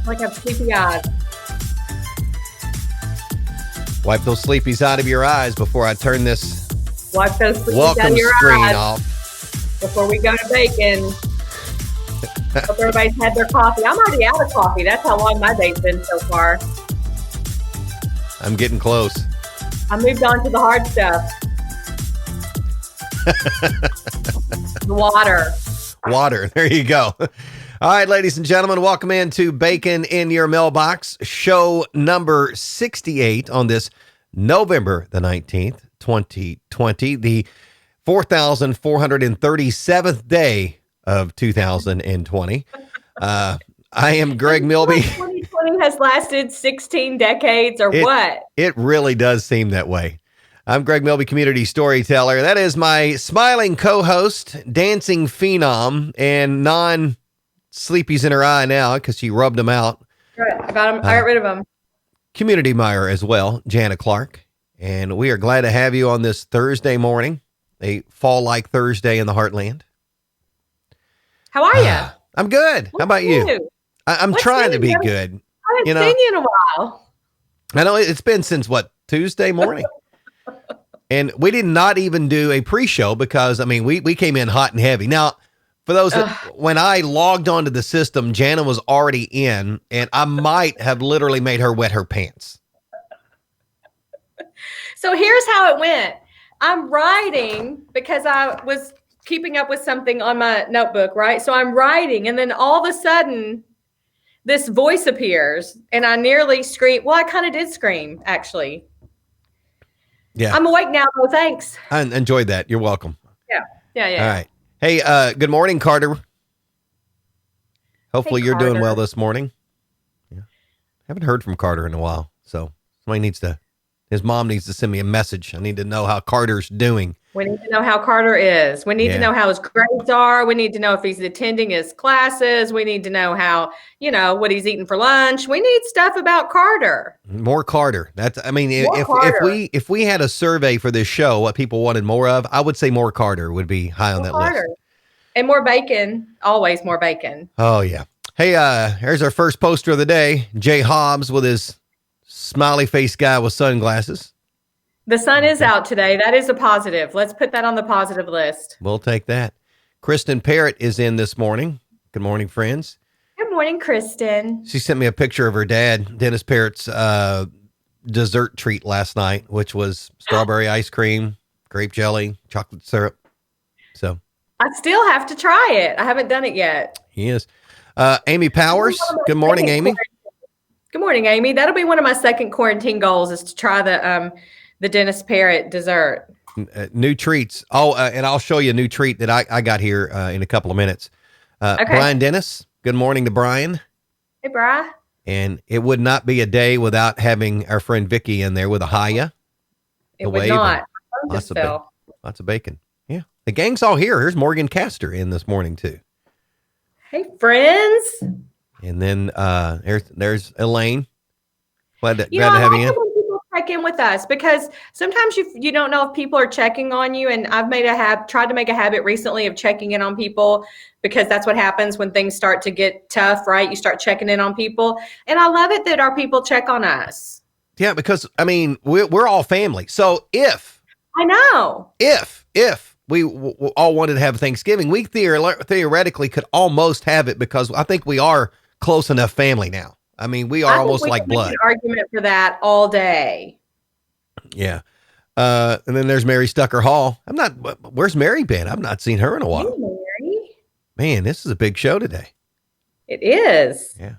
Like I have sleepy eyes. Wipe those sleepies out of your eyes before I turn this Wipe those sleepies out welcome of your screen eyes off. before we go to bacon. Hope everybody's had their coffee. I'm already out of coffee. That's how long my day's been so far. I'm getting close. I moved on to the hard stuff. Water. Water. There you go. All right, ladies and gentlemen, welcome into Bacon in Your Mailbox, show number 68 on this November the 19th, 2020, the 4,437th day of 2020. I am Greg Milby. 2020 has lasted 16 decades or what? It really does seem that way. I'm Greg Milby, community storyteller. That is my smiling co-host, dancing phenom, and non-sleepies in her eye now because she rubbed them out. Right. I got rid of them. Community Meyer as well, Jana Clark. And we are glad to have you on this Thursday morning, a fall-like Thursday in the heartland. How are you? I'm good. How about you? I'm trying to be good. I haven't seen you in a while. I know it's been since, Tuesday morning? And we did not even do a pre-show because, we came in hot and heavy. Now, for those that, when I logged onto the system, Jana was already in, and I might have literally made her wet her pants. So here's how it went. I'm writing because I was keeping up with something on my notebook, right? So I'm writing, and then all of a sudden, this voice appears, and I nearly screamed. Well, I kind of did scream, actually. Yeah. I'm awake now, though. Thanks. I enjoyed that. You're welcome. Yeah. All right. Hey, good morning, Carter. Hopefully you're doing well this morning. Yeah. Haven't heard from Carter in a while, so his mom needs to send me a message. I need to know how Carter's doing. We need to know how Carter is. We need to know how his grades are. We need to know if he's attending his classes. We need to know how, what he's eating for lunch. We need stuff about Carter. More Carter. If we had a survey for this show, what people wanted more of, I would say more Carter would be high on that list. And more bacon. Always more bacon. Oh, yeah. Hey, here's our first poster of the day. Jay Hobbs with his smiley face guy with sunglasses. The sun is out today. That is a positive. Let's put that on the positive list. We'll take that. Kristen Parrott is in this morning. Good morning, friends. Good morning, Kristen. She sent me a picture of her dad, Dennis Parrott's dessert treat last night, which was strawberry ice cream, grape jelly, chocolate syrup. So I still have to try it. I haven't done it yet. He is. Aimee Powers. Good morning, Aimee. Good morning, Aimee. That'll be one of my second quarantine goals is to try the Dennis Parrott dessert. New treats. Oh, and I'll show you a new treat that I got here in a couple of minutes. Okay. Brian Dennis. Good morning to Brian. Hey, Brian. And it would not be a day without having our friend Vicky in there with a hiya. It would not. Lots of bacon. Yeah. The gang's all here. Here's Morgan Castor in this morning, too. Hey, friends. And then there's Elaine. Glad to have you in. Check in with us because sometimes you don't know if people are checking on you, and I've tried to make a habit recently of checking in on people because that's what happens when things start to get tough, right? You start checking in on people, and I love it that our people check on us. Yeah, because we're all family. So if we all wanted to have Thanksgiving, we theoretically could almost have it because I think we are close enough family now. We are almost like blood. Make an argument for that all day. Yeah. And then there's Mary Stucker Hall. Where's Mary been? I've not seen her in a while. Hey, Mary. Man, this is a big show today. It is. Yeah.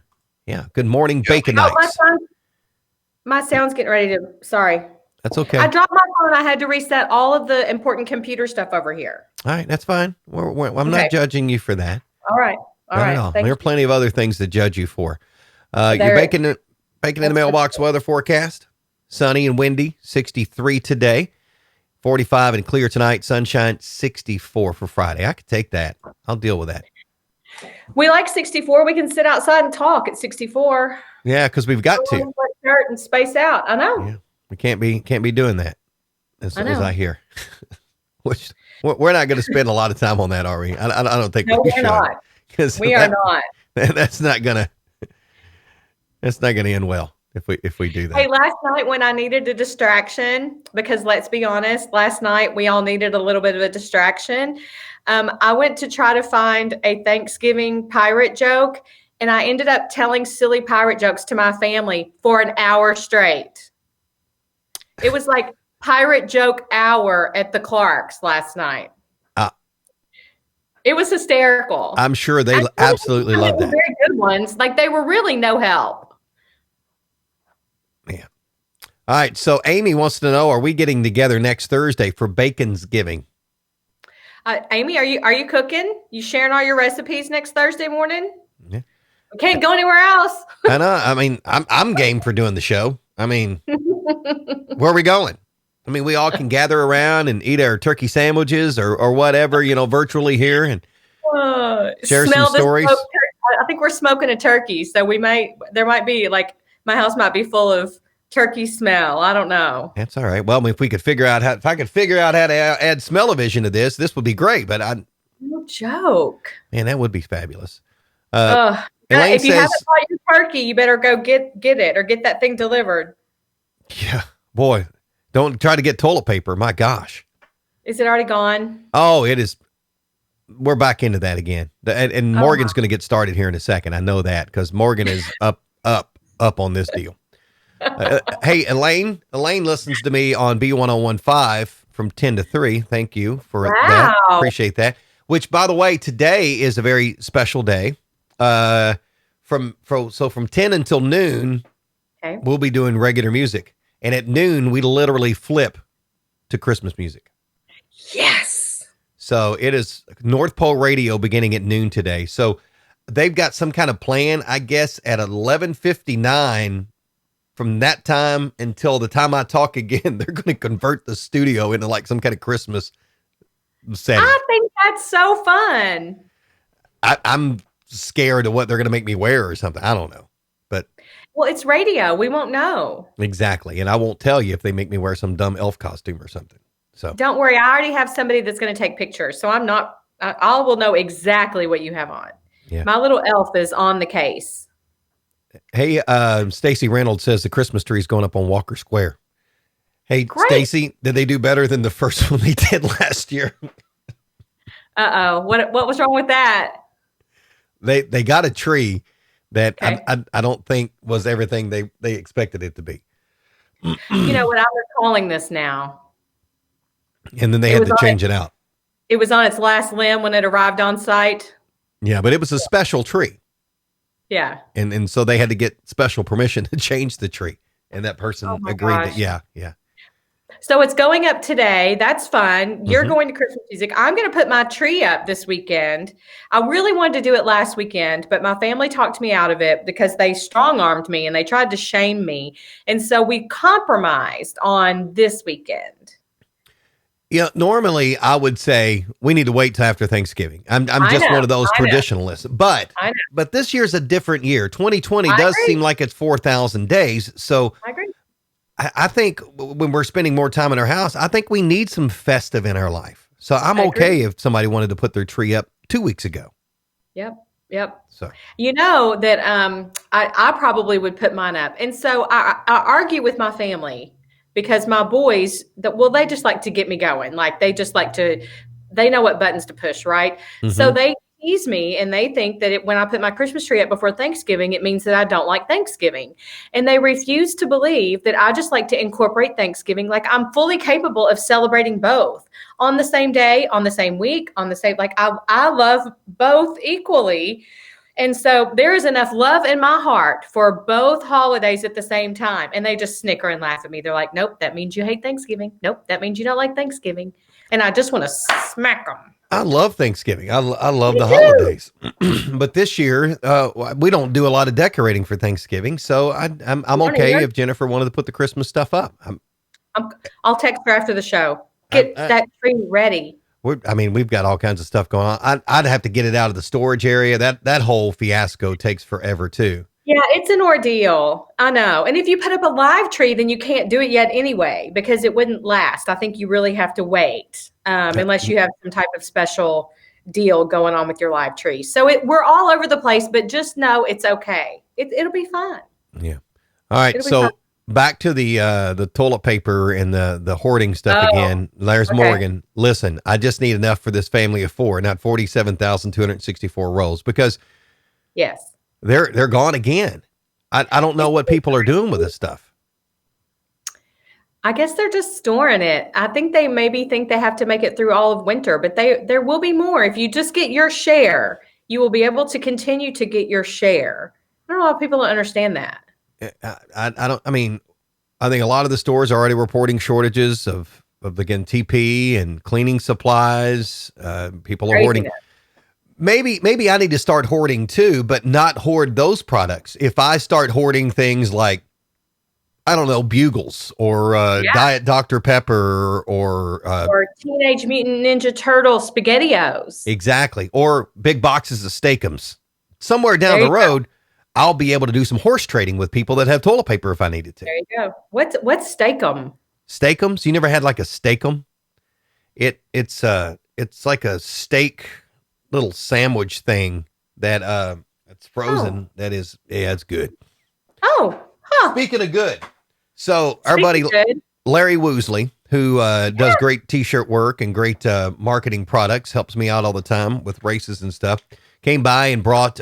Yeah. Good morning, Bacon Nights. My sound's getting ready to, sorry. That's okay. I dropped my phone. I had to reset all of the important computer stuff over here. All right. That's fine. I'm not judging you for that. All right. All right. All. There are plenty of other things to judge you for. You're baking in the mailbox weather forecast. Sunny and windy, 63 today. 45 and clear tonight. Sunshine, 64 for Friday. I could take that. I'll deal with that. We like 64. We can sit outside and talk at 64. Yeah, because we've got to. Shirt and space out. I know. Yeah, we can't be doing that. As I hear. Which we're not going to spend a lot of time on that, are we? I don't think we should. Not. We are not. That's not going to. It's not going to end well if we do that. Hey, last night when I needed a distraction, because let's be honest, last night we all needed a little bit of a distraction. I went to try to find a Thanksgiving pirate joke, and I ended up telling silly pirate jokes to my family for an hour straight. It was like pirate joke hour at the Clarks last night. It was hysterical. I'm sure they absolutely love that. Very good ones. Like they were really no help. Yeah. All right. So Aimee wants to know: are we getting together next Thursday for Baconsgiving? Aimee, are you cooking? You sharing all your recipes next Thursday morning? Yeah. We can't go anywhere else. I know. I mean, I'm game for doing the show. I mean, where are we going? I mean, we all can gather around and eat our turkey sandwiches or whatever, virtually here and share some stories. I think we're smoking a turkey, so there might be like my house might be full of turkey smell. I don't know. That's all right. Well, if I could figure out how to add smell-o-vision to this would be great. But no joke. Man, that would be fabulous. If you haven't bought your turkey, you better go get it or get that thing delivered. Yeah, boy. Don't try to get toilet paper. My gosh. Is it already gone? Oh, it is. We're back into that again. And Morgan's going to get started here in a second. I know that because Morgan is up on this deal. Hey, Elaine listens to me on B1015 from 10 to 3. Thank you for that. Appreciate that. Which, by the way, today is a very special day. From 10 until noon, okay, we'll be doing regular music. And at noon, we literally flip to Christmas music. Yes. So it is North Pole Radio beginning at noon today. So they've got some kind of plan, I guess, at 11:59 from that time until the time I talk again, they're going to convert the studio into like some kind of Christmas setting. I think that's so fun. I'm scared of what they're going to make me wear or something. I don't know. Well, it's radio. We won't know. Exactly. And I won't tell you if they make me wear some dumb elf costume or something. So don't worry. I already have somebody that's going to take pictures. So I will know exactly what you have on. Yeah. My little elf is on the case. Hey, Stacy Reynolds says the Christmas tree is going up on Walker Square. Hey, Stacy, did they do better than the first one they did last year? Uh-oh. What was wrong with that? They got a tree that I don't think was everything they expected it to be. You know what I'm calling this now? And then they had to change it out. It was on its last limb when it arrived on site. Yeah, but it was a special tree. Yeah. And so they had to get special permission to change the tree. And that person agreed that, yeah. So it's going up today. That's fun. You're going to Christmas music. I'm going to put my tree up this weekend. I really wanted to do it last weekend, but my family talked me out of it because they strong-armed me and they tried to shame me. And so we compromised on this weekend. Yeah, normally I would say we need to wait till after Thanksgiving. I'm just one of those traditionalists. But this year's a different year. 2020 does seem like it's 4,000 days. So I agree. I think when we're spending more time in our house, I think we need some festive in our life. So I'm okay if somebody wanted to put their tree up 2 weeks ago. Yep. So you know that I probably would put mine up. And so I argue with my family because my boys, they just like to get me going. Like they know what buttons to push, right? Mm-hmm. So they tease me and they think that when I put my Christmas tree up before Thanksgiving, it means that I don't like Thanksgiving. And they refuse to believe that I just like to incorporate Thanksgiving. Like I'm fully capable of celebrating both on the same day, on the same week, on the same, like I love both equally. And so there is enough love in my heart for both holidays at the same time. And they just snicker and laugh at me. They're like, nope, that means you hate Thanksgiving. Nope, that means you don't like Thanksgiving. And I just want to smack them. I love Thanksgiving. I love the holidays. But this year, we don't do a lot of decorating for Thanksgiving. So I'm okay if Jennifer wanted to put the Christmas stuff up. I'll text her after the show. Get that tree ready. We've got all kinds of stuff going on. I'd have to get it out of the storage area. That whole fiasco takes forever too. Yeah, it's an ordeal. I know. And if you put up a live tree, then you can't do it yet anyway, because it wouldn't last. I think you really have to wait unless you have some type of special deal going on with your live tree. So we're all over the place, but just know it's okay. It'll be fun. Yeah. All right. It'll be fine. So back to the toilet paper and the hoarding stuff Oh, again. There's okay. Morgan. Listen, I just need enough for this family of 4, not 47,264 rolls, because Yes. they're gone again. I don't know what people are doing with this stuff. I guess they're just storing it. I think they maybe think they have to make it through all of winter, but there will be more. If you just get your share, you will be able to continue to get your share. I don't know how people don't understand that. I don't. I mean, I think a lot of the stores are already reporting shortages of again TP and cleaning supplies. People are hoarding. Craziness. Maybe I need to start hoarding too, but not hoard those products. If I start hoarding things like, I don't know, Bugles or Diet Dr. Pepper or Teenage Mutant Ninja Turtle SpaghettiOs. exactly, or big boxes of Steakums. Somewhere down There the you road, I'll be able to do some horse trading with people that have toilet paper if I needed to. There you go. What's Steakum? Steakums? You never had like a Steakum? It's like a steak little sandwich thing that it's frozen. That is, yeah, it's good. Oh, huh. Speaking of good, so our buddy Larry Woosley, who does great t-shirt work and great marketing products, helps me out all the time with races and stuff, came by and brought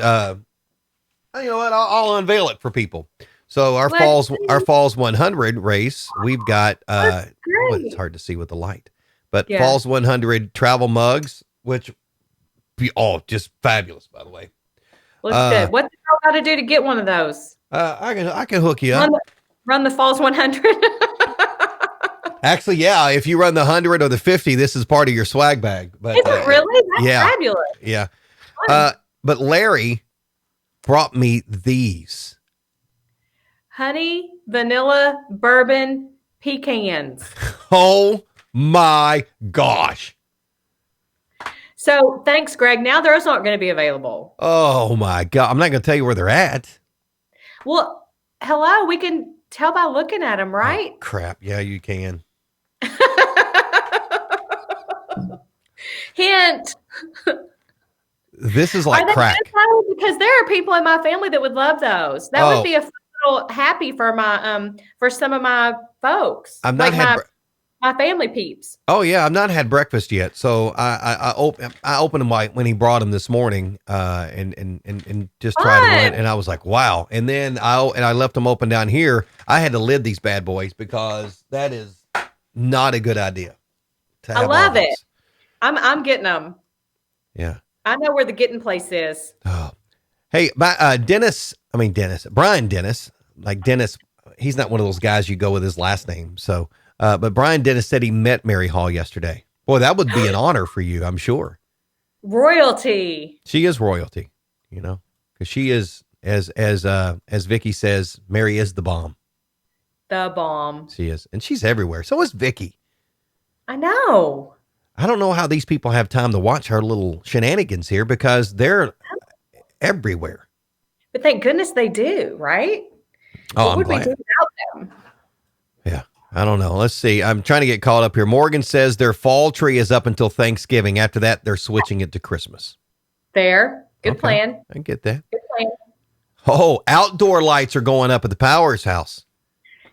you know what, I'll unveil it for people. So our Falls 100 race, we've got well, it's hard to see with the light, but Falls 100 travel mugs, which just fabulous, by the way. Looks good. What the hell got to do to get one of those? I can hook you up. Run the Falls 100. Actually, yeah. If you run the 100 or the 50, this is part of your swag bag. But is it really? That's fabulous. Yeah. But Larry brought me these honey, vanilla, bourbon, pecans. Oh my gosh. So thanks, Greg. Now those aren't going to be available. Oh my God. I'm not going to tell you where they're at. Well, hello. We can tell by looking at them, right? Oh, crap. Yeah, you can. Hint. This is like crack. Because there are people in my family that would love those. That would be a little happy for my for some of my folks. I've not had my family peeps. Oh yeah, I've not had breakfast yet. So I opened them when he brought them this morning, and just tried one, and I was like, wow. And then I left them open down here. I had to lid these bad boys because that is not a good idea. I love it. I'm getting them. Yeah. I know where the getting place is. Oh. Hey, Brian Dennis, like Dennis, he's not one of those guys you go with his last name. So, but Brian Dennis said he met Mary Hall yesterday. Boy, that would be an honor for you, I'm sure. Royalty. She is royalty, because she is, as Vicky says, Mary is the bomb. The bomb. She is. And she's everywhere. So is Vicky. I know. I don't know how these people have time to watch her little shenanigans here because they're everywhere. But thank goodness they do, right? Oh, what would we do without them? Yeah, I don't know. Let's see. I'm trying to get caught up here. Morgan says their fall tree is up until Thanksgiving. After that, they're switching it to Christmas. Fair. Good plan. I get that. Good plan. Oh, outdoor lights are going up at the Powers house.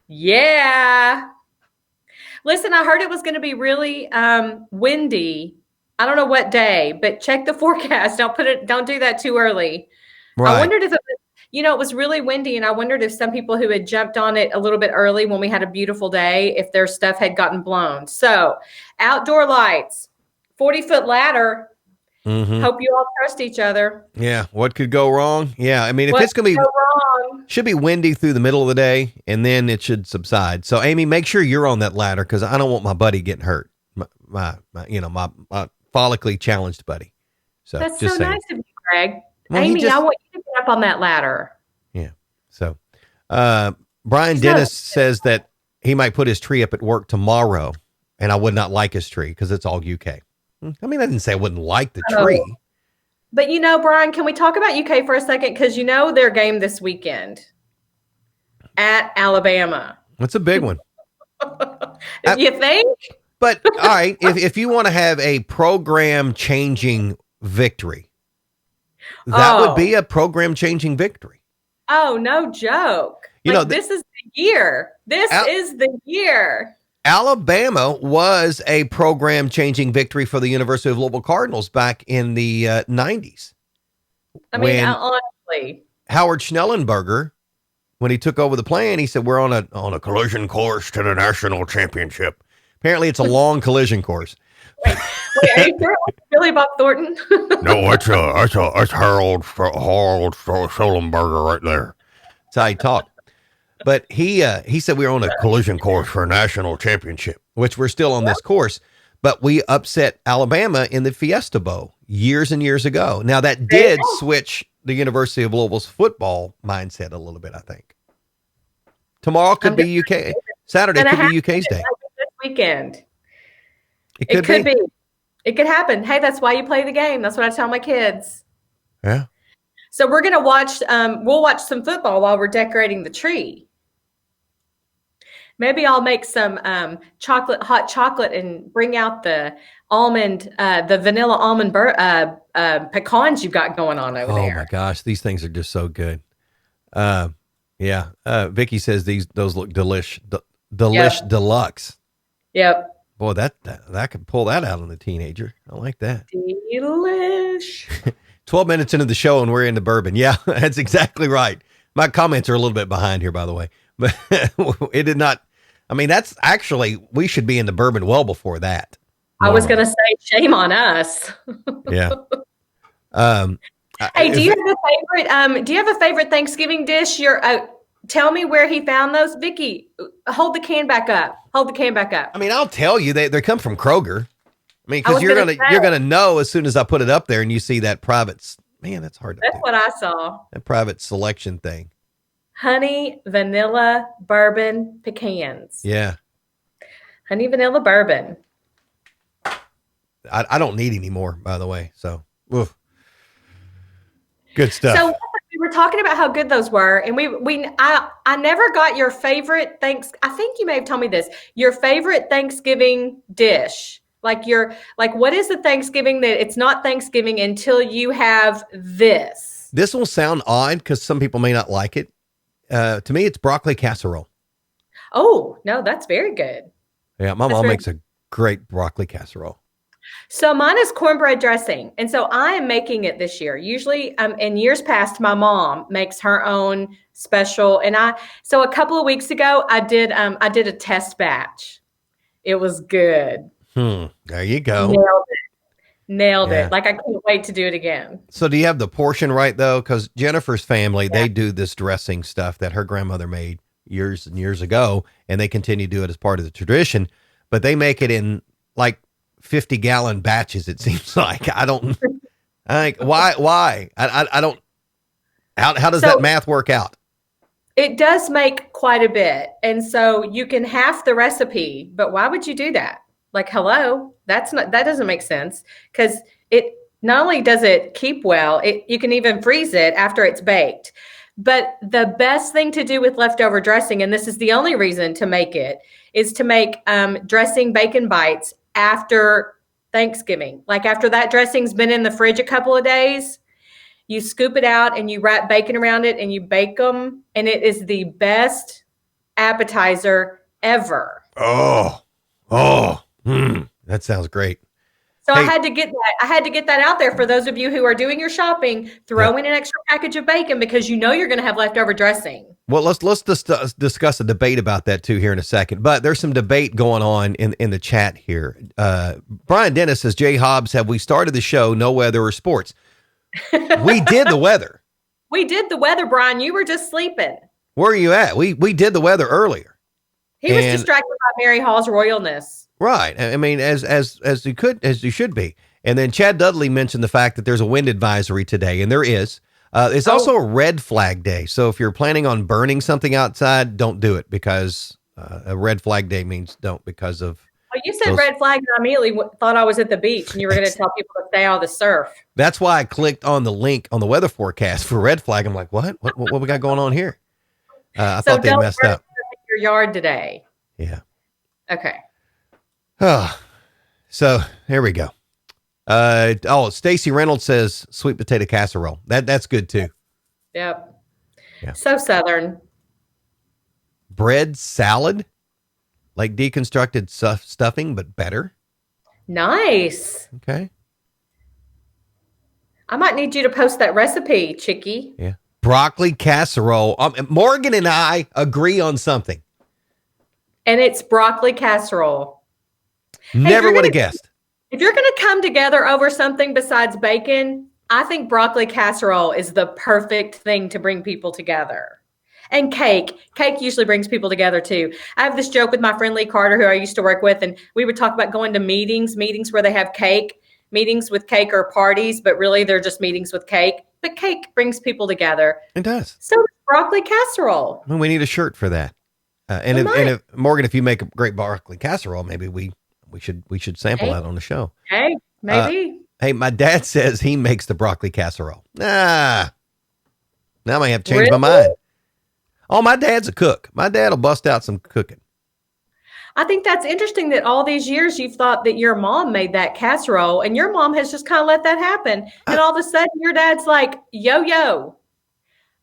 Yeah. Listen, I heard it was going to be really windy. I don't know what day, but check the forecast. Don't do that too early. Right. I wondered if it was, it was really windy, and I wondered if some people who had jumped on it a little bit early when we had a beautiful day, if their stuff had gotten blown. So, outdoor lights, 40-foot ladder. Mm-hmm. Hope you all trust each other. Yeah. What could go wrong? Yeah. I mean, if it's going to be should be windy through the middle of the day, and then it should subside. So, Aimee, make sure you're on that ladder because I don't want my buddy getting hurt. My follically challenged buddy. So that's so nice of you, Greg. Well, Aimee, I want you to get up on that ladder. Yeah. So, Brian Dennis says that he might put his tree up at work tomorrow, and I would not like his tree because it's all UK. I mean, I didn't say I wouldn't like the tree. But Brian, can we talk about UK for a second? Because their game this weekend at Alabama. That's a big one. You think? But all right, if you want to have a program changing victory, that would be a program changing victory. Oh, no joke. You Like know, this is the year. This is the year. Alabama was a program-changing victory for the University of Louisville Cardinals back in the 90s. I mean, When honestly, Howard Schnellenberger, when he took over the plan, he said, we're on a collision course to the national championship. Apparently, it's a long collision course. wait, are you sure it was Billy Bob Thornton? No, that's Harold Schellenberger right there. That's how he talked. But he said we were on a collision course for a national championship, which we're still on this course. But we upset Alabama in the Fiesta Bowl years and years ago. Now, that did switch the University of Louisville's football mindset a little bit, I think. Tomorrow could be UK. Saturday could be UK's day. This weekend. It could be. It could happen. Hey, that's why you play the game. That's what I tell my kids. Yeah. So we're going to watch, we'll watch some football while we're decorating the tree. Maybe I'll make some hot chocolate and bring out the vanilla almond pecans you've got going on over there. Oh my gosh, these things are just so good. Yeah. Vicky says those look delish deluxe. Yep. Boy, that could pull that out on the teenager. I like that. Delish. 12 minutes into the show and we're into bourbon. Yeah, that's exactly right. My comments are a little bit behind here, by the way, but it did not. I mean, that's actually, we should be into bourbon well before that. I was going to say, shame on us. Yeah. Hey, do you have a favorite Thanksgiving dish? Tell me where he found those. Vicky, hold the can back up. I mean, I'll tell you, they come from Kroger. I mean, because you're gonna know as soon as I put it up there and you see that private. Man, that's hard to do. That's what I saw. That private selection thing. Honey, vanilla, bourbon, pecans. Yeah. Honey, vanilla, bourbon. I don't need any more, by the way. So, oof. Good stuff. So we were talking about how good those were, and I never got your favorite I think you may have told me this. Your favorite Thanksgiving dish. Like what is the Thanksgiving that it's not Thanksgiving until you have this? This will sound odd because some people may not like it. To me, it's broccoli casserole. Oh, no, that's very good. Yeah, my mom makes a great broccoli casserole. So mine is cornbread dressing. And so I am making it this year. Usually in years past, my mom makes her own special. And so a couple of weeks ago, I did a test batch. It was good. There you go. Nailed it. Like I can't wait to do it again. So do you have the portion right though? Because Jennifer's family, they do this dressing stuff that her grandmother made years and years ago, and they continue to do it as part of the tradition, but they make it in like 50-gallon batches. It seems like why? I don't, how does that math work out? It does make quite a bit. And so you can half the recipe, but why would you do that? Like, hello, that doesn't make sense, because it not only does it keep well, you can even freeze it after it's baked. But the best thing to do with leftover dressing, and this is the only reason to make it, is to make dressing bacon bites after Thanksgiving. Like after that dressing's been in the fridge a couple of days, you scoop it out and you wrap bacon around it and you bake them. And it is the best appetizer ever. That sounds great. So hey, I had to get that out there for those of you who are doing your shopping. Throw in an extra package of bacon because you know you're going to have leftover dressing. Well, let's discuss a debate about that too here in a second. But there's some debate going on in the chat here. Brian Dennis says, Jay Hobbs, have we started the show? No weather or sports? We did the weather. We did the weather, Brian. You were just sleeping. Where are you at? We did the weather earlier. He was distracted by Mary Hall's royalness. Right. I mean, as you should be. And then Chad Dudley mentioned the fact that there's a wind advisory today, and there is. It's also a red flag day. So if you're planning on burning something outside, don't do it, because a red flag day means don't, because of. Oh, you said red flag, and I immediately thought I was at the beach, and you were going to tell people to stay out of the surf. That's why I clicked on the link on the weather forecast for red flag. I'm like, what we got going on here? I thought they messed up. Your yard today. Yeah. Okay. Oh, so here we go. Stacy Reynolds says sweet potato casserole. That's good too. Yep. Yeah. So Southern. Bread salad, like deconstructed stuffing, but better. Nice. Okay. I might need you to post that recipe, Chickie. Yeah. Broccoli casserole. Morgan and I agree on something. And it's broccoli casserole. Never would have guessed. If you're going to come together over something besides bacon, I think broccoli casserole is the perfect thing to bring people together. And cake. Cake usually brings people together too. I have this joke with my friend Lee Carter, who I used to work with, and we would talk about going to meetings where they have cake. Meetings with cake are parties, but really they're just meetings with cake. But cake brings people together. It does. So does broccoli casserole. Well, we need a shirt for that. And if Morgan, if you make a great broccoli casserole, maybe we should sample that on the show. Hey, maybe. Hey, my dad says he makes the broccoli casserole. Now I may have to change my mind. Oh, my dad's a cook. My dad will bust out some cooking. I think that's interesting that all these years you've thought that your mom made that casserole and your mom has just kind of let that happen. And all of a sudden your dad's like, yo,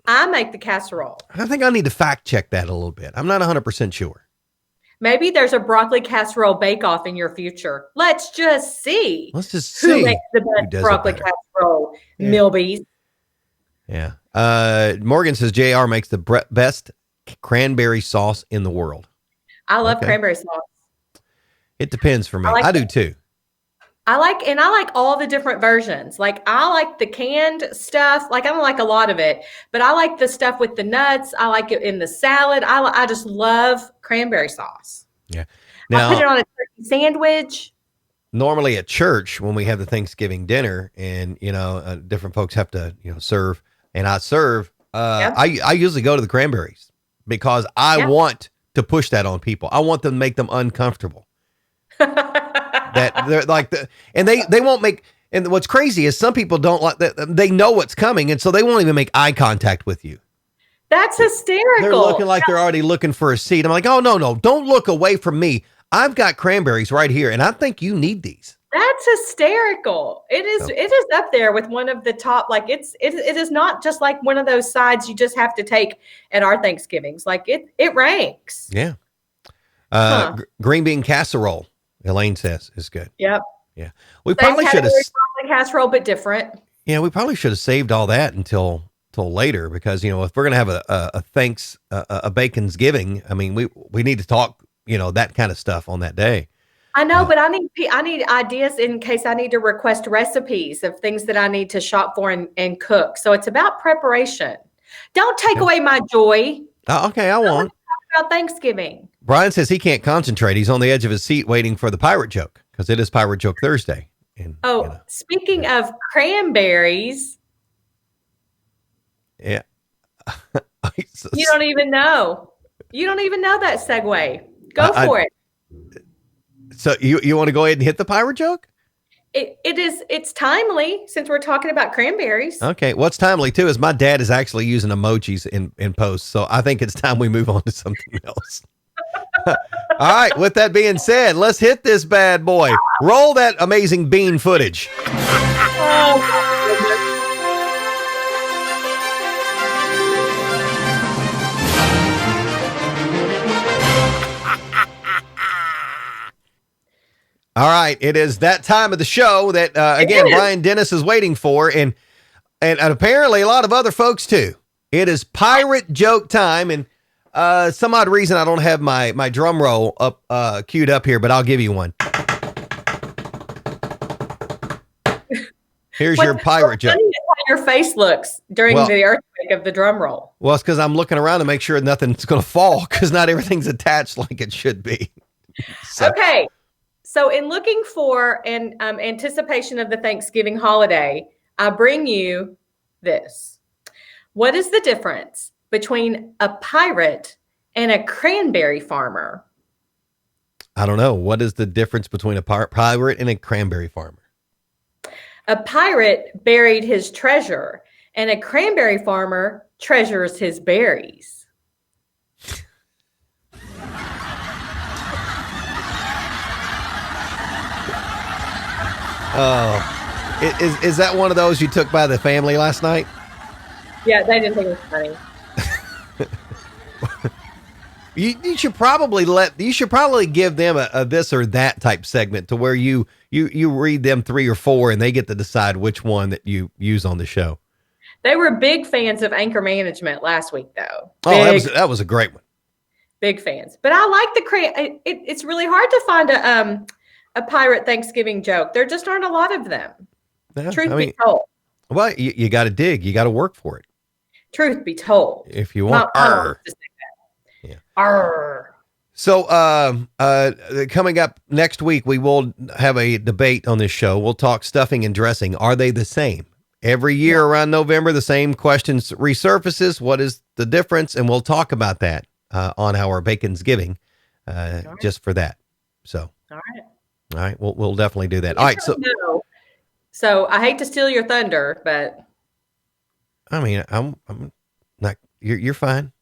I make the casserole. I think I need to fact check that a little bit. I'm not 100% sure. Maybe there's a broccoli casserole bake-off in your future. Let's just see. Who makes the best broccoli casserole? Yeah. Milby's. Yeah. Morgan says JR makes the best cranberry sauce in the world. I love cranberry sauce. It depends for me. I do too. I like all the different versions. Like I like the canned stuff. Like I don't like a lot of it, but I like the stuff with the nuts. I like it in the salad. I just love cranberry sauce. Yeah. Now, I put it on a turkey sandwich. Normally at church when we have the Thanksgiving dinner and, different folks have to, serve and I serve, I usually go to the cranberries because I want to push that on people. I want them to make them uncomfortable. That they're like and they won't make, and what's crazy is some people don't like that. They know what's coming. And so they won't even make eye contact with you. That's hysterical. They're looking like they're already looking for a seat. I'm like, oh, no, don't look away from me. I've got cranberries right here. And I think you need these. That's hysterical. It is up there with one of the top, like it is not just like one of those sides you just have to take at our Thanksgivings. Like it ranks. Yeah. Green bean casserole, Elaine says, is good. Yep. Yeah. We probably should have casserole, but different. Yeah. We probably should have saved all that until later because, if we're going to have a Baconsgiving, I mean, we need to talk, that kind of stuff on that day. I know, but I need ideas in case I need to request recipes of things that I need to shop for and cook. So it's about preparation. Don't take away my joy. Okay, I won't. Talk about Thanksgiving. Brian says he can't concentrate. He's on the edge of his seat waiting for the pirate joke because it is Pirate Joke Thursday. And, speaking of cranberries. Yeah. You don't even know. You don't even know that segue. Go for it. So you want to go ahead and hit the pirate joke? It's timely since we're talking about cranberries. Okay. What's timely too is my dad is actually using emojis in posts. So I think it's time we move on to something else. All right. With that being said, let's hit this bad boy. Roll that amazing bean footage. All right, it is that time of the show that again Brian Dennis is waiting for, and apparently a lot of other folks too. It is pirate joke time, and some odd reason I don't have my drum roll up queued up here, but I'll give you one. Here's your pirate joke. How your face looks during the earthquake of the drum roll. Well, it's because I'm looking around to make sure nothing's going to fall because not everything's attached like it should be. Okay. So in looking for an anticipation of the Thanksgiving holiday, I bring you this. What is the difference between a pirate and a cranberry farmer? I don't know. What is the difference between a pirate and a cranberry farmer? A pirate buried his treasure, and a cranberry farmer treasures his berries. Oh, is that one of those you took by the family last night? Yeah, they didn't think it was funny. You should probably give them a this or that type segment to where you read them 3 or 4 and they get to decide which one that you use on the show. They were big fans of Anchor Management last week, though. That was a great one. Big fans. But I like it's really hard to find a pirate Thanksgiving joke. There just aren't a lot of them. Yeah, Truth be told. Well, you got to dig. You got to work for it. Truth be told. If you want. Yeah. Arr. So coming up next week, we will have a debate on this show. We'll talk stuffing and dressing. Are they the same? Every year around November, the same questions resurfaces. What is the difference? And we'll talk about that on our Bacon's Giving just for that. So, all right. We'll definitely do that. All right. So I hate to steal your thunder, but I mean, I'm not, you're fine.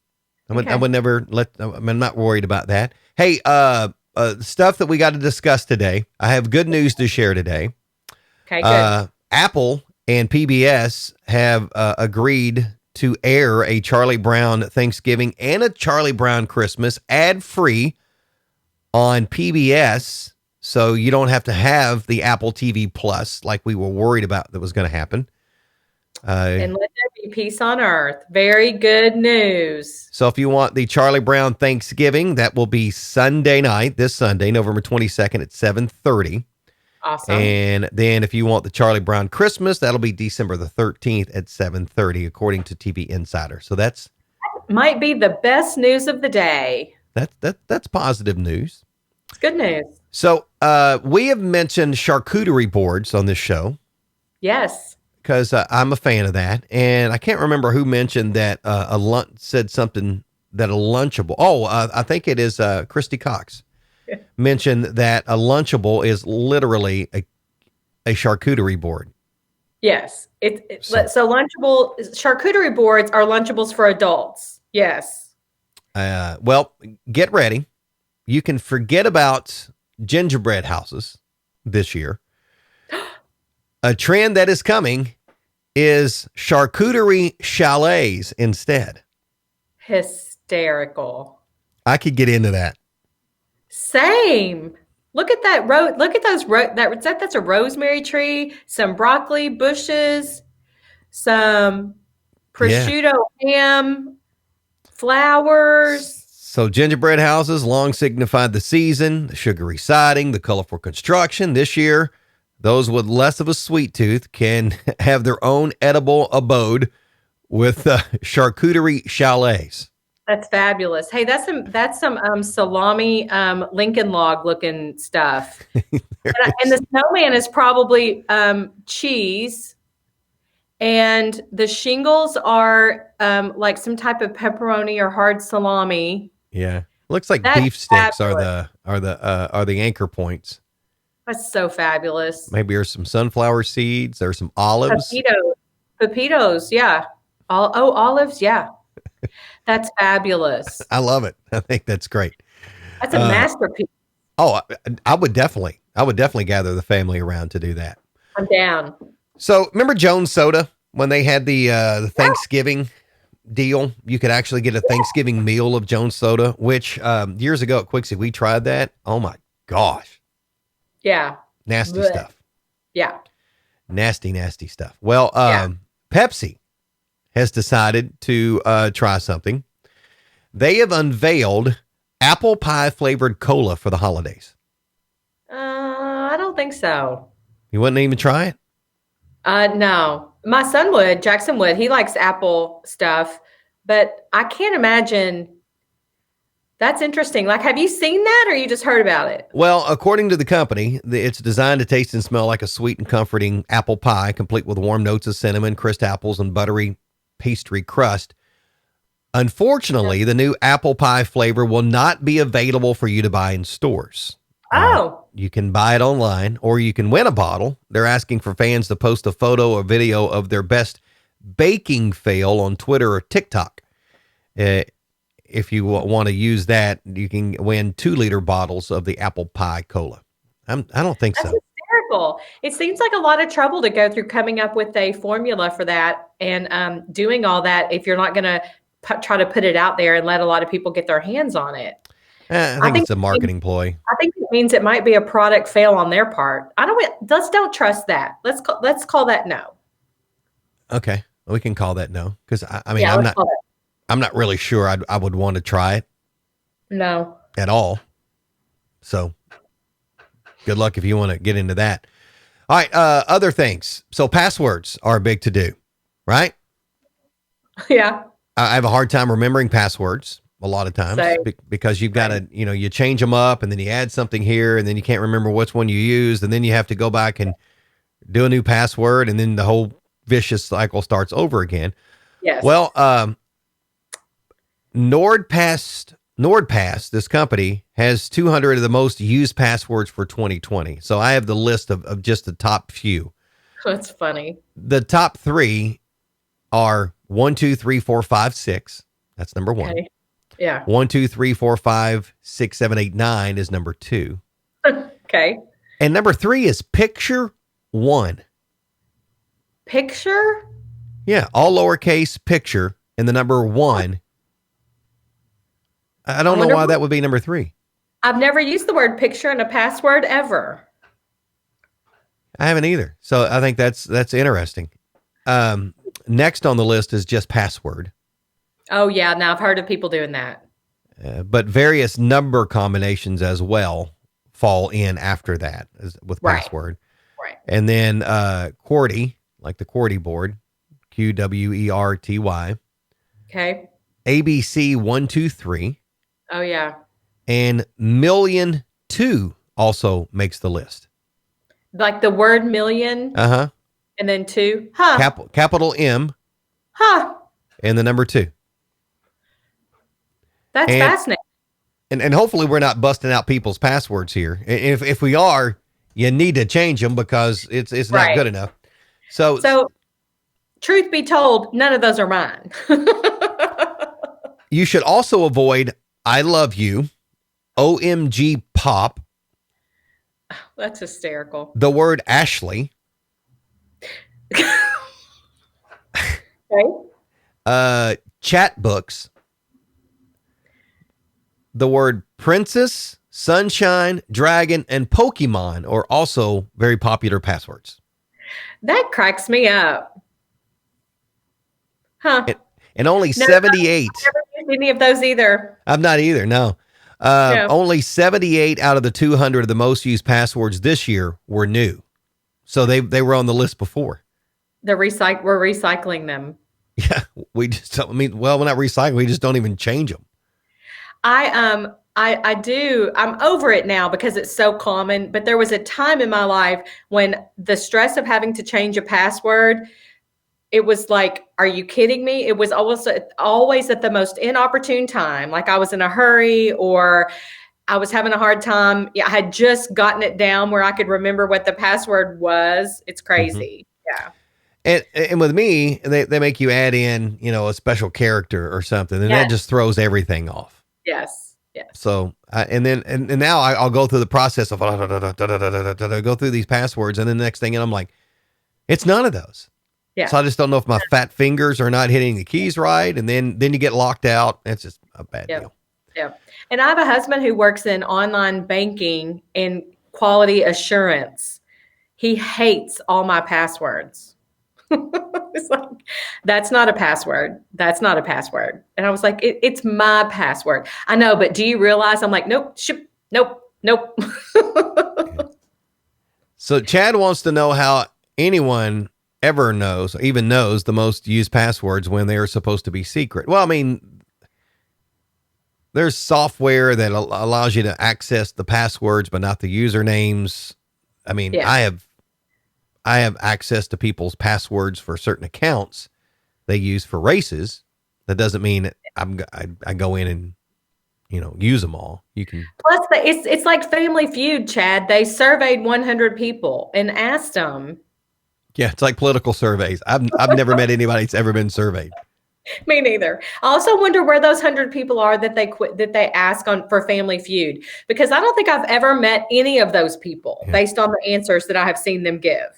I would never I'm not worried about that. Hey, stuff that we got to discuss today. I have good news to share today. Okay, good. Apple and PBS have agreed to air a Charlie Brown Thanksgiving and a Charlie Brown Christmas ad-free on PBS, so you don't have to have the Apple TV Plus like we were worried about that was going to happen. And let there be peace on earth. Very good news. So if you want the Charlie Brown Thanksgiving, that will be Sunday night, this Sunday, November 22nd at 7:30. Awesome. And then if you want the Charlie Brown Christmas, that'll be December the 13th at 7:30, according to TV Insider. So that might be the best news of the day. That's positive news. It's good news. So we have mentioned charcuterie boards on this show. Yes. Because I'm a fan of that. And I can't remember who mentioned that said something that a Lunchable. I think it is Christy Cox mentioned that a Lunchable is literally a charcuterie board. Yes. So Lunchable charcuterie boards are Lunchables for adults. Yes. Well, get ready. You can forget about gingerbread houses this year. A trend that is coming is charcuterie chalets instead. Hysterical. I could get into that. Same. Look at that look at those that's a rosemary tree, some broccoli bushes, some prosciutto ham, flowers. So gingerbread houses long signified the season, the sugary siding, the colorful construction. This year, those with less of a sweet tooth can have their own edible abode with charcuterie chalets. That's fabulous. Hey, that's some salami Lincoln log looking stuff. and the snowman is probably cheese, and the shingles are like some type of pepperoni or hard salami. Yeah, looks like beef sticks are the anchor points. That's so fabulous. Maybe there's some sunflower seeds. There's some olives. Pepitos, yeah. Olives, yeah. That's fabulous. I love it. I think that's great. That's a masterpiece. Oh, I would definitely gather the family around to do that. I'm down. So remember Jones Soda when they had the Thanksgiving deal? You could actually get a Thanksgiving meal of Jones Soda, which years ago at Quixie, we tried that. Oh my gosh. Yeah. Nasty stuff. Yeah. Nasty stuff. Well, Pepsi has decided to try something. They have unveiled apple pie flavored cola for the holidays. I don't think so. You wouldn't even try it? No. My son would. Jackson would. He likes apple stuff, but I can't imagine. That's interesting. Like, have you seen that or you just heard about it? Well, according to the company, it's designed to taste and smell like a sweet and comforting apple pie, complete with warm notes of cinnamon, crisp apples, and buttery pastry crust. Unfortunately, the new apple pie flavor will not be available for you to buy in stores. You can buy it online or you can win a bottle. They're asking for fans to post a photo or video of their best baking fail on Twitter or TikTok. If you want to use that, you can win 2-liter bottles of the apple pie cola. I don't think so. That's hysterical. It seems like a lot of trouble to go through coming up with a formula for that and doing all that if you're not going to try to put it out there and let a lot of people get their hands on it. I think it's a marketing ploy. I think it means it might be a product fail on their part. Let's don't trust that. Let's call that no. Okay, we can call that no, because I'm not really sure I would want to try it. No. At all. So good luck if you want to get into that. All right, other things. So passwords are big to do, right? Yeah. I have a hard time remembering passwords a lot of times because you've got to, you change them up and then you add something here and then you can't remember which one you used and then you have to go back and do a new password and then the whole vicious cycle starts over again. Yes. Well, NordPass, this company, has 200 of the most used passwords for 2020. So I have the list of just the top few. That's funny. The top 3 are 1, 2, 3, 4, 5, 6. That's number 1. Okay. Yeah. 1, 2, 3, 4, 5, 6, 7, 8, 9 is number 2. Okay. And number 3 is Picture 1. Picture? Yeah, all lowercase picture and the number 1. I don't know why that would be number 3. I've never used the word picture in a password ever. I haven't either. So I think that's interesting. Next on the list is just password. Oh, yeah. Now I've heard of people doing that. But various number combinations as well fall in after that with password. Right. And then QWERTY, like the QWERTY board, QWERTY. Okay. ABC 123. Oh, yeah. And Million2 also makes the list. Like the word million? Uh-huh. And then 2? Huh. Capital M. Huh. And the number 2. That's fascinating. And hopefully we're not busting out people's passwords here. If we are, you need to change them because it's not good enough. So truth be told, none of those are mine. You should also avoid I love you, OMG pop. That's hysterical. The word Ashley. Okay. Chat books. The word princess, sunshine, dragon, and Pokemon are also very popular passwords. That cracks me up. Huh. And only 78. I've never used any of those either. I'm not either, no. Only 78 out of the 200 of the most used passwords this year were new. So they were on the list before. We're recycling them. Yeah, we're not recycling. We just don't even change them. I do. I'm over it now because it's so common. But there was a time in my life when the stress of having to change a password, it was like, are you kidding me? It was always at the most inopportune time. Like I was in a hurry or I was having a hard time. Yeah, I had just gotten it down where I could remember what the password was. It's crazy. Mm-hmm. Yeah. And with me, they make you add in, a special character or something, and that just throws everything off. Yes. Yes. So, and now I'll go through the process of go through these passwords, and then the next thing, and I'm like, it's none of those. Yeah. So I just don't know if my fat fingers are not hitting the keys right, and then you get locked out. It's just a bad deal. Yeah. And I have a husband who works in online banking and quality assurance. He hates all my passwords. It's like, that's not a password. That's not a password. And I was like, it's my password. I know, but do you realize? I'm like, nope. So Chad wants to know how anyone ever knows the most used passwords when they are supposed to be secret. Well, I mean, there's software that allows you to access the passwords, but not the usernames. I mean, I have access to people's passwords for certain accounts they use for races. That doesn't mean I go in and, use them all. You can. Plus, it's like Family Feud, Chad. They surveyed 100 people and asked them. Yeah, it's like political surveys. I've never met anybody that's ever been surveyed. Me neither. I also wonder where those 100 people are that they ask for Family Feud, because I don't think I've ever met any of those people based on the answers that I have seen them give.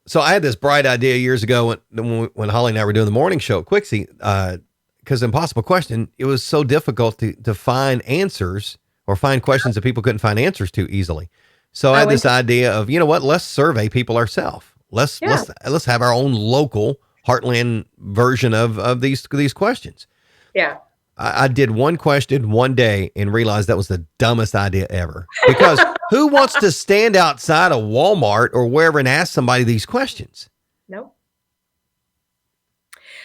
So I had this bright idea years ago when Holly and I were doing the morning show at Quixie, because because Impossible Question, it was so difficult to find answers or find questions that people couldn't find answers to easily. So I had this idea of, you know what, let's survey people ourselves. Let's have our own local Heartland version of these questions. Yeah. I did one question one day and realized that was the dumbest idea ever. Because who wants to stand outside of Walmart or wherever and ask somebody these questions? Nope.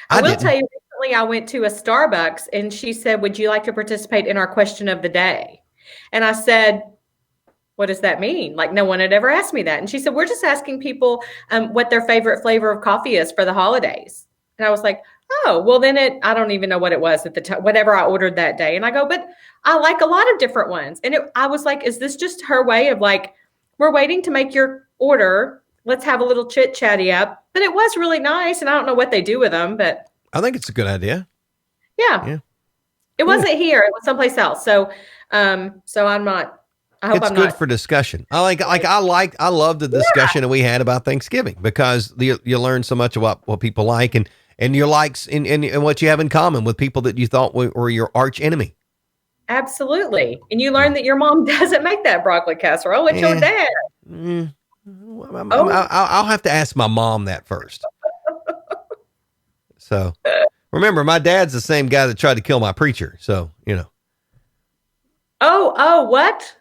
I will tell you, recently I went to a Starbucks and she said, would you like to participate in our question of the day? And I said, what does that mean? Like, no one had ever asked me that. And she said, we're just asking people what their favorite flavor of coffee is for the holidays. And I was like, oh, well, then I don't even know what it was at the time, whatever I ordered that day. And I go, but I like a lot of different ones. And I was like, is this just her way of like, we're waiting to make your order. Let's have a little chit chatty up. But it was really nice. And I don't know what they do with them, but I think it's a good idea. Yeah. It wasn't here. It was someplace else. So, so I'm not, I hope it's I'm good not. for discussion. I love the discussion that we had about Thanksgiving because you learn so much about what people like and your likes and what you have in common with people that you thought were your arch enemy. Absolutely. And you learn that your mom doesn't make that broccoli casserole. It's your dad. I'll have to ask my mom that first. So remember, my dad's the same guy that tried to kill my preacher. So, you know. Oh, what?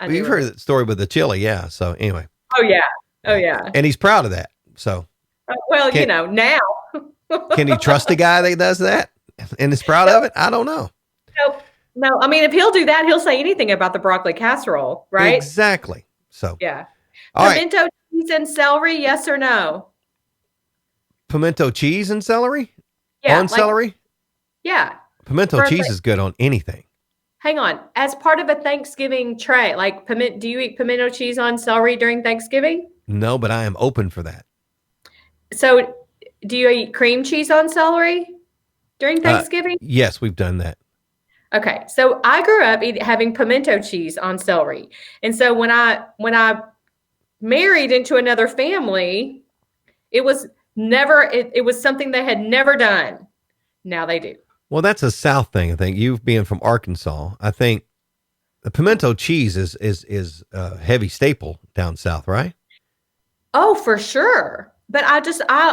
You've heard that story with the chili. Yeah. So anyway. Oh yeah. And he's proud of that. So. Well, now. Can he trust a guy that does that and is proud of it? I don't know. No. I mean, if he'll do that, he'll say anything about the broccoli casserole, right? Exactly. So. Yeah. All Pimento cheese and celery, yes or no? Pimento cheese and celery? Yeah. On celery? Yeah. Pimento cheese is good on anything. Hang on. As part of a Thanksgiving tray, like do you eat pimento cheese on celery during Thanksgiving? No, but I am open for that. So do you eat cream cheese on celery during Thanksgiving? Yes, we've done that. Okay. So I grew up having pimento cheese on celery. And so when I married into another family, it was it was something they had never done. Now they do. Well, that's a South thing. I think you being from Arkansas, I think the pimento cheese is a heavy staple down South, right? Oh, for sure. But I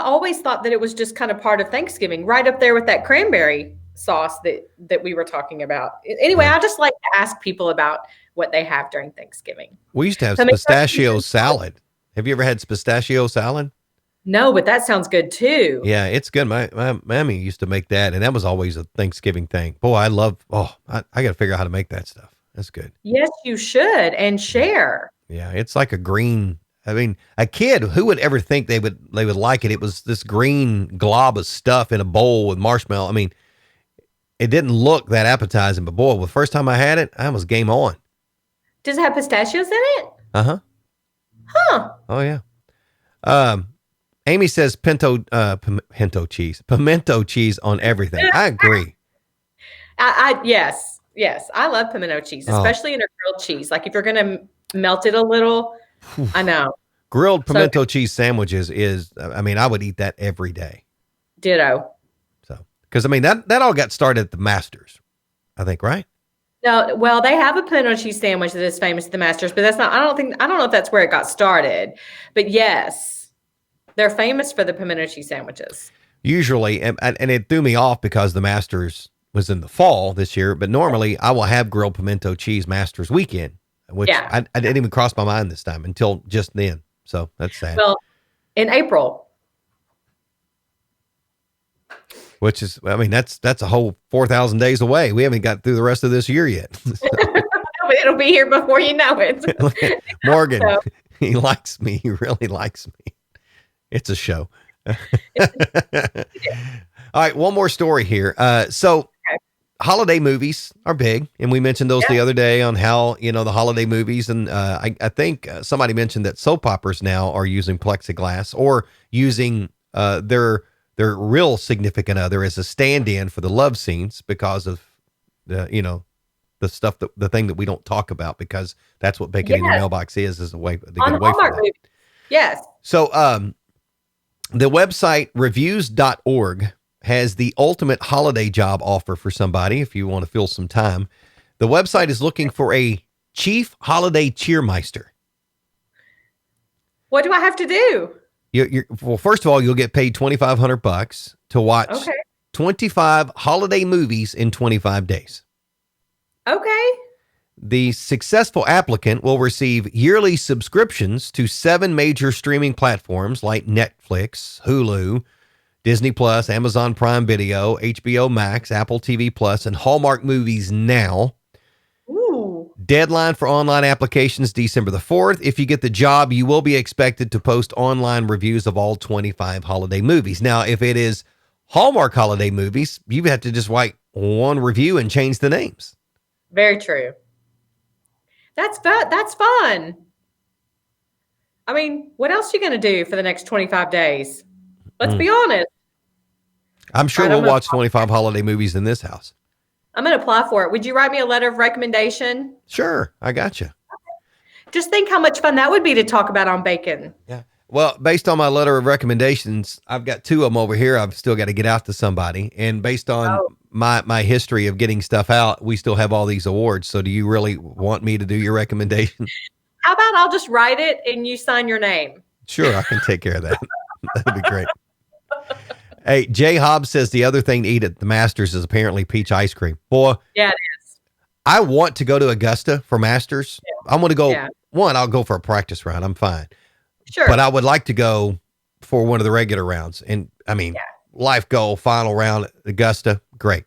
always thought that it was just kind of part of Thanksgiving, right up there with that cranberry sauce that we were talking about. Anyway, I just like to ask people about what they have during Thanksgiving. We used to have pistachio salad. Have you ever had pistachio salad? No, but that sounds good too. Yeah, it's good. My mammy used to make that, and that was always a Thanksgiving thing. Boy, I got to figure out how to make that stuff. That's good. Yes, you should, and share. Yeah, it's like a green. I mean, a kid, who would ever think they would like it? It was this green glob of stuff in a bowl with marshmallow. I mean, it didn't look that appetizing, but boy, the first time I had it, I was game on. Does it have pistachios in it? Uh-huh. Huh. Oh yeah. Aimee says pimento cheese on everything. I agree. Yes. I love pimento cheese, especially in a grilled cheese. Like if you're going to melt it a little, I know. Grilled pimento cheese sandwiches I would eat that every day. Ditto. So, because that all got started at the Masters, I think, right? No, well, they have a pimento cheese sandwich that is famous at the Masters, but that's not, I don't know if that's where it got started, but yes. They're famous for the pimento cheese sandwiches. Usually, and it threw me off because the Masters was in the fall this year, but normally I will have grilled pimento cheese Masters weekend, which I didn't even cross my mind this time until just then. So that's sad. Well, in April. Which is, that's a whole 4,000 days away. We haven't got through the rest of this year yet. It'll be here before you know it. Morgan, he likes me. He really likes me. It's a show. All right. One more story here. Holiday movies are big. And we mentioned those the other day on how, the holiday movies. And I think somebody mentioned that soap operas now are using plexiglass or using their real significant other as a stand-in for the love scenes because of the stuff the thing that we don't talk about because that's what Bacon in Your Mailbox is a way to get away from that. Yes. So, the website reviews.org has the ultimate holiday job offer for somebody if you want to fill some time. The website is looking for a chief holiday cheermeister. What do I have to do? Well, first of all, you'll get paid $2,500 to watch 25 holiday movies in 25 days. Okay. The successful applicant will receive yearly subscriptions to 7 major streaming platforms like Netflix, Hulu, Disney Plus, Amazon Prime Video, HBO Max, Apple TV Plus, and Hallmark Movies Now. Ooh. Deadline for online applications, December the 4th. If you get the job, you will be expected to post online reviews of all 25 holiday movies. Now, if it is Hallmark holiday movies, you have to just write one review and change the names. Very true. That's fun. I mean, what else are you going to do for the next 25 days? Let's be honest. I'm sure we'll watch 25 holiday movies in this house. I'm going to apply for it. Would you write me a letter of recommendation? Sure. I got you. Just think how much fun that would be to talk about on bacon. Yeah. Well, based on my letter of recommendations, I've got 2 of them over here. I've still got to get out to somebody. And based on my history of getting stuff out, we still have all these awards. So do you really want me to do your recommendation? How about I'll just write it and you sign your name? Sure, I can take care of that. That'd be great. Hey, Jay Hobbs says the other thing to eat at the Masters is apparently peach ice cream. Boy, yeah, it is. I want to go to Augusta for Masters. Yeah. I'm going to go. Yeah. One, I'll go for a practice round. I'm fine. Sure. But I would like to go for one of the regular rounds. And I mean, life goal, final round at Augusta, great.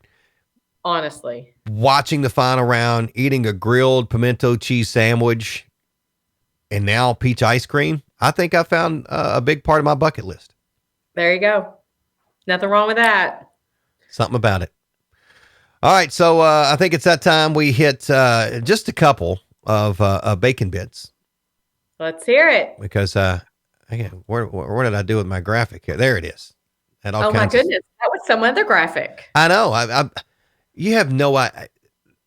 Honestly. Watching the final round, eating a grilled pimento cheese sandwich, and now peach ice cream. I think I found a big part of my bucket list. There you go. Nothing wrong with that. Something about it. All right. So I think it's that time we hit just a couple of bacon bits. Let's hear it. Because where did I do with my graphic here? There it is. Oh my goodness. That was some other graphic. I know. You have no idea.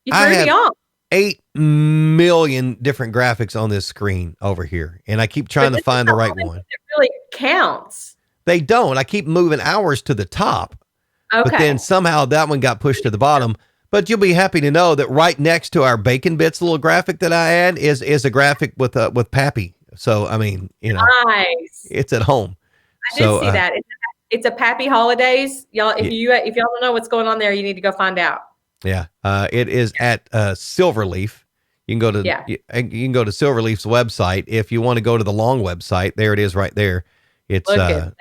You threw me off. 8 million different graphics on this screen over here. And I keep trying to find the right one. It really counts. They don't. I keep moving hours to the top. Okay. But then somehow that one got pushed to the bottom. But you'll be happy to know that right next to our bacon bits little graphic that I add is a graphic with Pappy. So I mean, nice. It's at home. I did see that. It's a Pappy Holidays, y'all. If y'all don't know what's going on there, you need to go find out. Yeah, it is at Silverleaf. You can go to you can go to Silverleaf's website if you want to go to the long website. There it is, right there. It's look at that.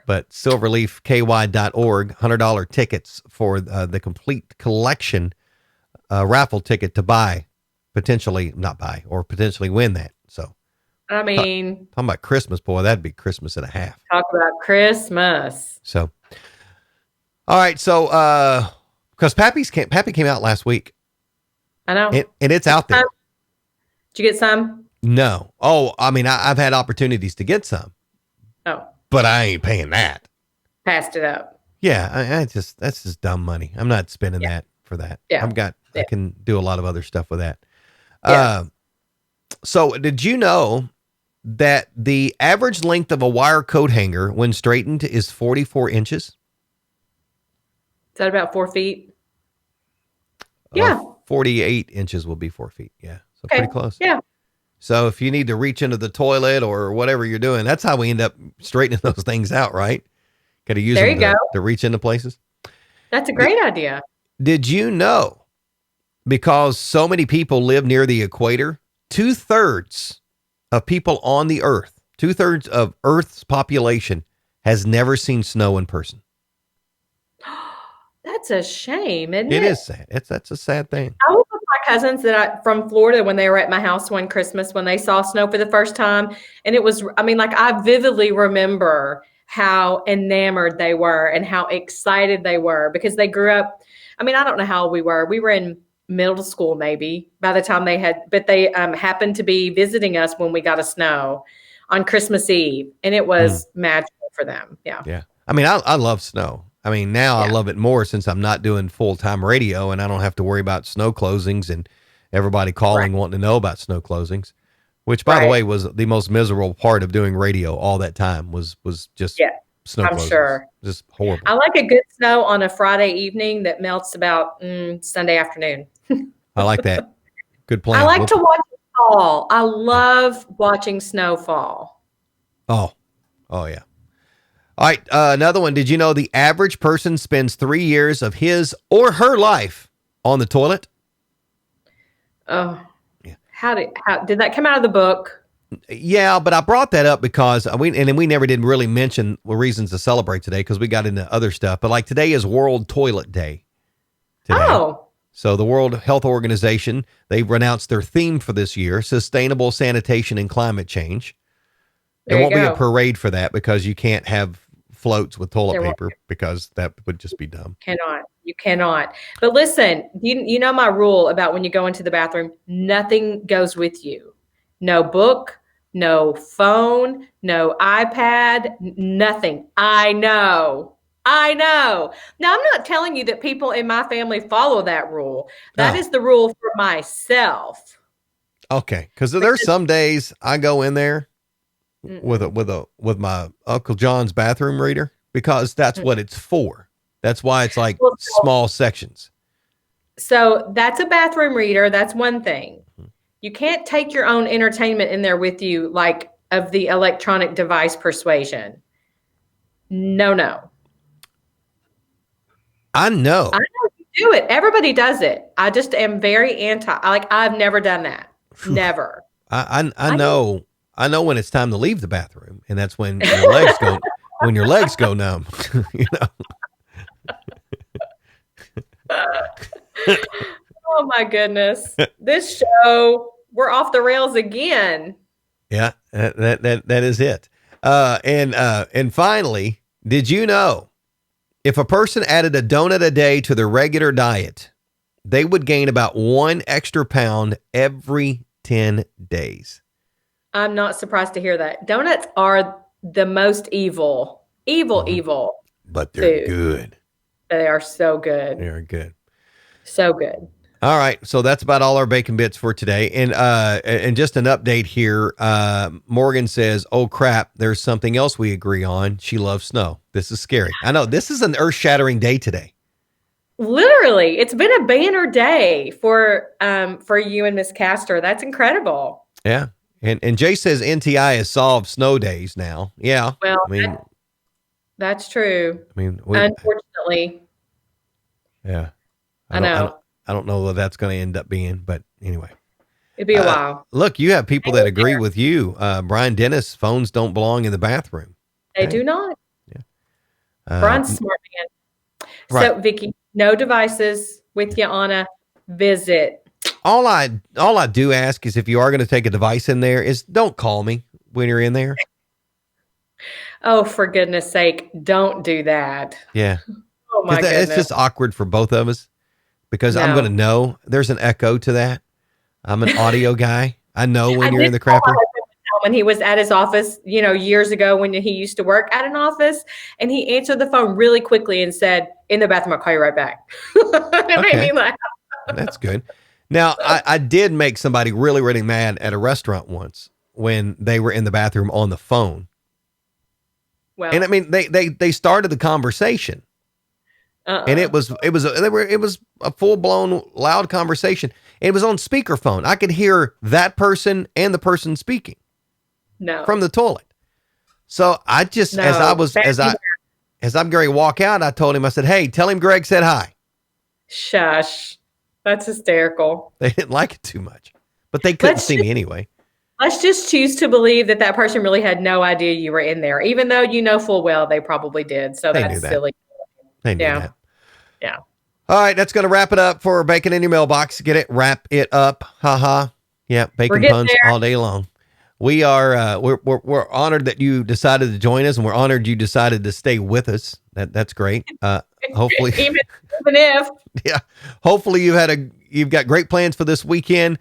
But silverleafky.org, $100 tickets for the complete collection raffle ticket to potentially win that. So, I mean, talking about Christmas, boy, that'd be Christmas and a half. Talk about Christmas. So, all right, so because Pappy came out last week. I know, and it's out there. Did you get some? No. Oh, I mean, I've had opportunities to get some. Oh. But I ain't paying that. Passed it up. Yeah, that's just dumb money. I'm not spending that for that. Yeah. I can do a lot of other stuff with that. Yeah. So did you know that the average length of a wire coat hanger when straightened is 44 inches? Is that about 4 feet? Yeah. 48 inches will be 4 feet. Yeah. So pretty close. Yeah. So if you need to reach into the toilet or whatever you're doing, that's how we end up straightening those things out, right? Got to use them to reach into places. That's a great idea. Did you know, because so many people live near the equator, 2/3 of people on the earth, 2/3 of Earth's population has never seen snow in person? That's a shame, isn't it? It is sad. That's a sad thing. I was with my cousins from Florida when they were at my house one Christmas when they saw snow for the first time. And it was, I mean, like I vividly remember how enamored they were and how excited they were because they grew up. I mean, I don't know how old we were. We were in middle school maybe by the time they happened to be visiting us when we got a snow on Christmas Eve. And it was magical for them. Yeah. Yeah. I mean, I love snow. I mean, now I love it more since I'm not doing full-time radio and I don't have to worry about snow closings and everybody calling wanting to know about snow closings, which by the way was the most miserable part of doing radio all that time was just snow I'm closings. sure. Just horrible. I like a good snow on a Friday evening that melts about Sunday afternoon. I like that. Good plan. I like to watch it fall. I love watching snow fall. Oh yeah. All right. Another one. Did you know the average person spends 3 years of his or her life on the toilet? Oh, yeah. How did that come out of the book? Yeah, but I brought that up because we never did really mention reasons to celebrate today because we got into other stuff. But like today is World Toilet Day. Today. Oh. So the World Health Organization, they've announced their theme for this year, sustainable sanitation and climate change. There won't be a parade for that because you can't have floats with toilet paper because that would just be dumb. You cannot. But listen, you know my rule about when you go into the bathroom, nothing goes with you. No book, no phone, no iPad, nothing. I know. Now, I'm not telling you that people in my family follow that rule. That is the rule for myself. Okay, because there's some days I go in there with my Uncle John's bathroom reader because that's what it's for. That's why it's like small sections. So that's a bathroom reader. That's one thing. You can't take your own entertainment in there with you, like of the electronic device persuasion. No. I know you do it. Everybody does it. I just am very I've never done that. Never. I know. I know when it's time to leave the bathroom, and that's when your legs go numb. You know. Oh my goodness. This show, we're off the rails again. Yeah, that is it. And finally, did you know if a person added a donut a day to their regular diet, they would gain about 1 extra pound every 10 days? I'm not surprised to hear that. Donuts are the most evil. But they're good. They are so good. They're good. So good. All right. So that's about all our bacon bits for today. And just an update here. Morgan says, oh crap, there's something else we agree on. She loves snow. This is scary. I know this is an earth-shattering day today. Literally. It's been a banner day for you and Miss Castor. That's incredible. Yeah. And Jay says NTI has solved snow days now. Yeah. Well, that's true. I mean, unfortunately. Yeah. I know. I don't know what that's going to end up being, but anyway. It'd be a while. Look, you have people that agree with you. Brian Dennis, phones don't belong in the bathroom. They do not. Yeah. Brian's a smart man. Right. So, Vicki, no devices with you on a visit. All I do ask is if you are going to take a device in there is don't call me when you're in there. Oh, for goodness sake, don't do that. Yeah. Oh my goodness. It's just awkward for both of us because I'm going to know there's an echo to that. I'm an audio guy. I know when you're in the crapper. When he was at his office, years ago when he used to work at an office, and he answered the phone really quickly and said, in the bathroom, I'll call you right back. It made me laugh. That's good. Now, I did make somebody really, really mad at a restaurant once when they were in the bathroom on the phone. Well, and I mean, they started the conversation, and it was a full blown loud conversation. It was on speakerphone. I could hear that person and the person speaking. No, from the toilet. So I just as I'm going to walk out, I told him, I said, "Hey, tell him Greg said hi." Shush. That's hysterical. They didn't like it too much, but they couldn't see me anyway. Let's just choose to believe that person really had no idea you were in there, even though full well they probably did. So that's silly. They knew that. Yeah. All right, that's going to wrap it up for Bacon in Your Mailbox. Get it? Wrap it up. Ha. Yeah, bacon puns all day long. We are we're honored that you decided to join us, and we're honored you decided to stay with us. That's great. Hopefully, even if hopefully you've got great plans for this weekend.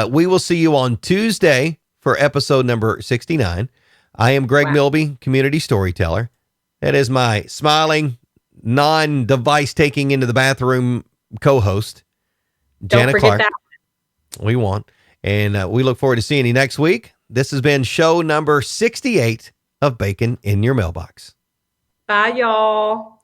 We will see you on Tuesday for episode number 69. I am Greg Milby, community storyteller. That is my smiling, non-device taking into the bathroom co-host, Janet Clark. We want, and we look forward to seeing you next week. This has been show number 68 of Bacon in Your Mailbox. Bye, y'all.